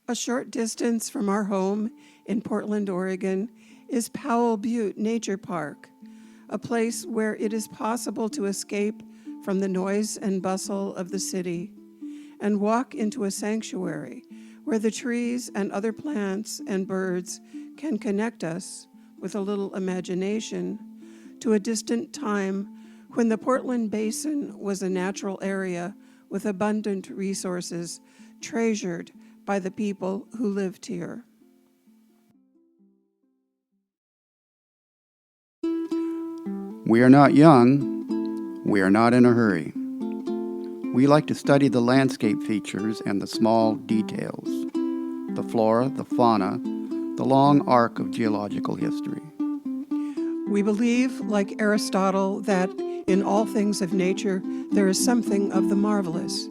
A short distance from our home in Portland, Oregon, is Powell Butte Nature Park, a place where it is possible to escape from the noise and bustle of the city and walk into a sanctuary where the trees and other plants and birds can connect us, with a little imagination, to a distant time when the Portland Basin was a natural area with abundant resources treasured by the people who lived here. We are not young. We are not in a hurry. We like to study the landscape features and the small details, the flora, the fauna, the long arc of geological history. We believe, like Aristotle, that in all things of nature there is something of the marvelous.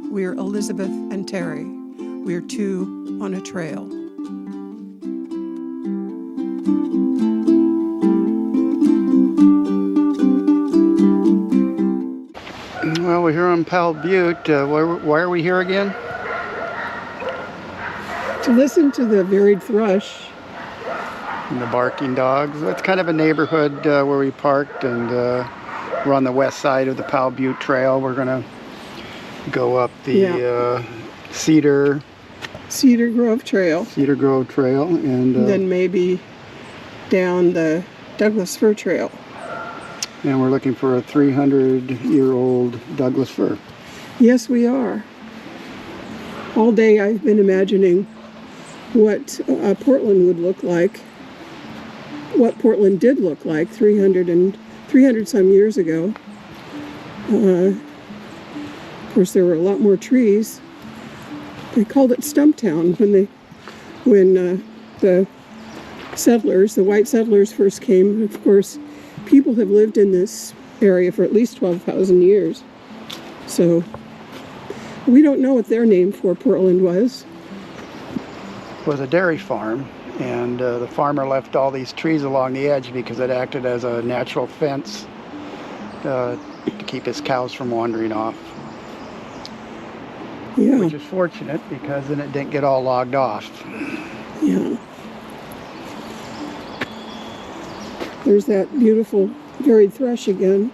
We are Elizabeth and Terry. We are two on a trail. Well, we're here on Powell Butte. Why are we here again? To listen to the varied thrush. And the barking dogs. It's kind of a neighborhood where we parked, and we're on the west side of the Powell Butte Trail. We're going to go up the Cedar Grove Trail. And then maybe down the Douglas-fir Trail. And we're looking for a 300-year-old Douglas-fir. Yes, we are. All day I've been imagining what Portland would look like, what Portland did look like 300 some years ago. Of course, there were a lot more trees. They called it Stumptown when the settlers, the white settlers, first came. Of course, people have lived in this area for at least 12,000 years. So we don't know what their name for Portland was. It was a dairy farm, and the farmer left all these trees along the edge because it acted as a natural fence to keep his cows from wandering off. Yeah. Which is fortunate, because then it didn't get all logged off. Yeah. There's that beautiful varied thrush again.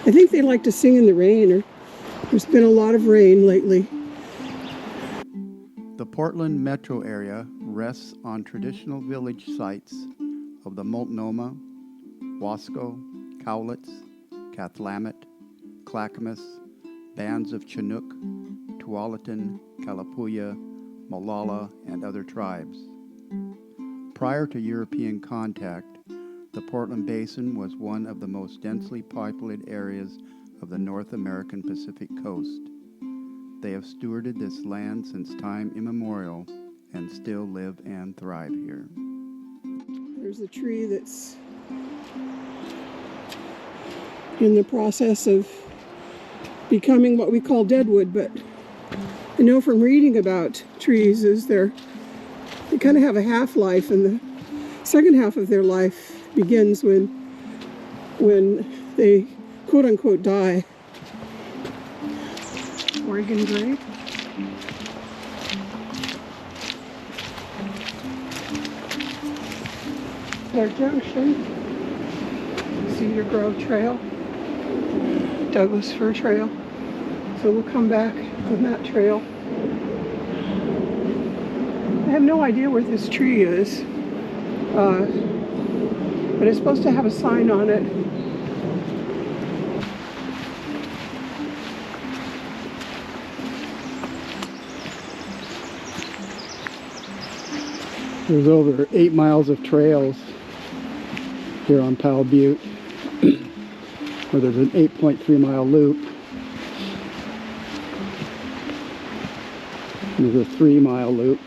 I think they like to sing in the rain, or there's been a lot of rain lately. The Portland metro area rests on traditional village sites of the Multnomah, Wasco, Cowlitz, Kathlamet, Clackamas, bands of Chinook, Tualatin, Kalapuya, Mollala, and other tribes. Prior to European contact, the Portland Basin was one of the most densely populated areas of the North American Pacific Coast. They have stewarded this land since time immemorial and still live and thrive here. There's a tree that's in the process of becoming what we call deadwood, but I know from reading about trees is they kind of have a half-life, and the second half of their life begins when they quote-unquote die. Oregon grape. Fair Junction, Cedar Grove Trail, Douglas-fir Trail. So we'll come back on that trail. I have no idea where this tree is, but it's supposed to have a sign on it. There's over 8 miles of trails here on Powell Butte, where there's an 8.3-mile loop. There's a 3-mile loop.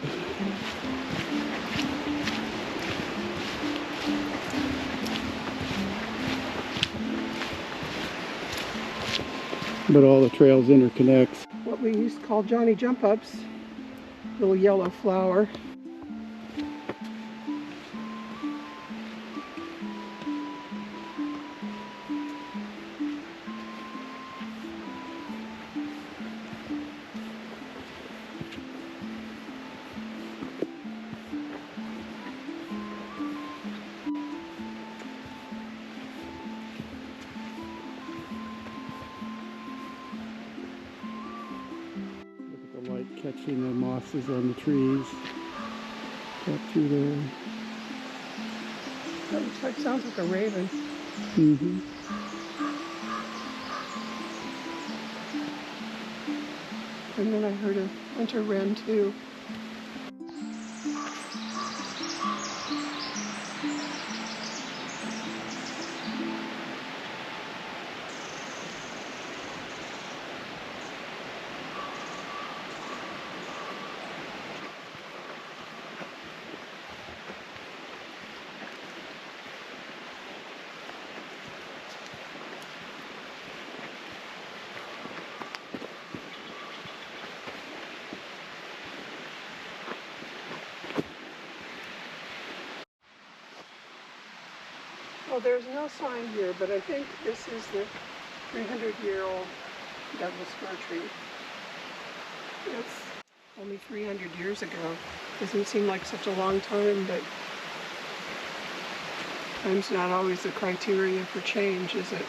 But all the trails interconnect. What we used to call Johnny Jump Ups, little yellow flower. catching the mosses on the trees. Up through there. That looks like, sounds like a raven. Mm-hmm. And then I heard a winter wren too. Well, there's no sign here, but I think this is the 300-year-old Douglas-fir tree. It's only 300 years ago. Doesn't seem like such a long time, but time's not always the criteria for change, is it?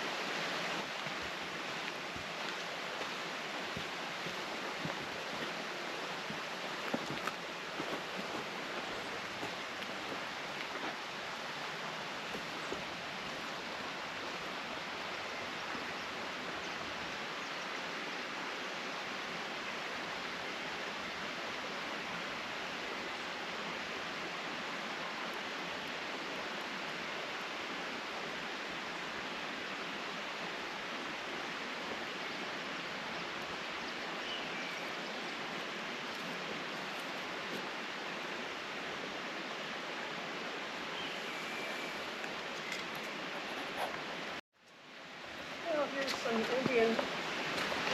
Well, here's some Indian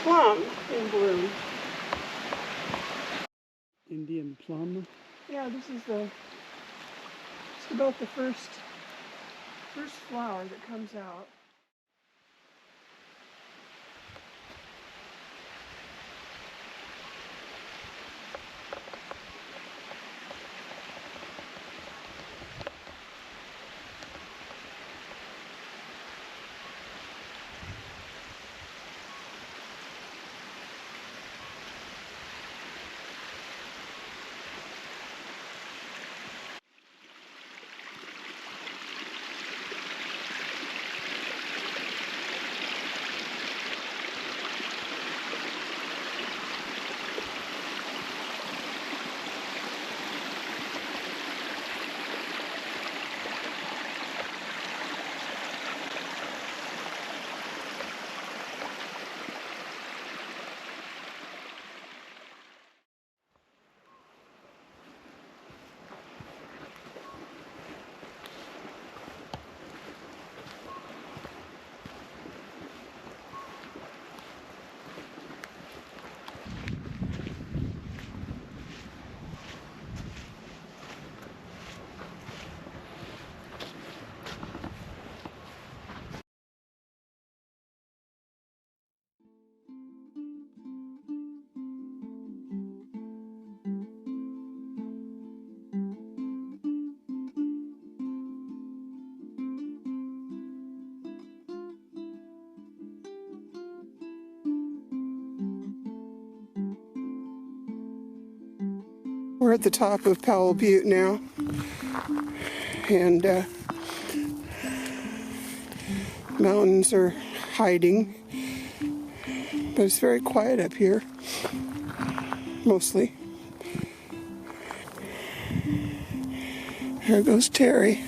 plum in bloom. Indian plum. Yeah, this is just about the first flower that comes out. We're at the top of Powell Butte now, and mountains are hiding, but it's very quiet up here, mostly. There goes Terry.